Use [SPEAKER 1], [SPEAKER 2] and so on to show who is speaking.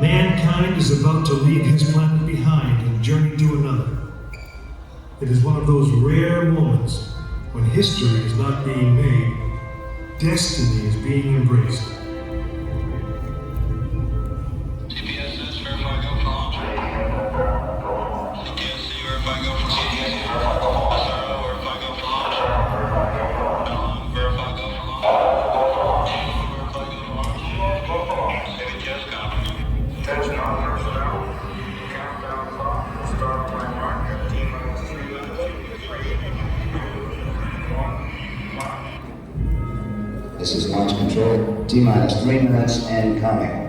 [SPEAKER 1] Mankind is about to leave his planet behind and journey to another. It is one of those rare moments when history is not being made, destiny is being embraced.
[SPEAKER 2] CPS verify go for launch. CPS verify go for launch. SRO verify go for launch. Verify go for launch. Verify go for launch. CPS copy.
[SPEAKER 3] Attention all personnel. Countdown clock will start by mark at T-minus 3 minutes. 3, 2, 1, launch.
[SPEAKER 4] This is launch control. T-minus 3 minutes and counting.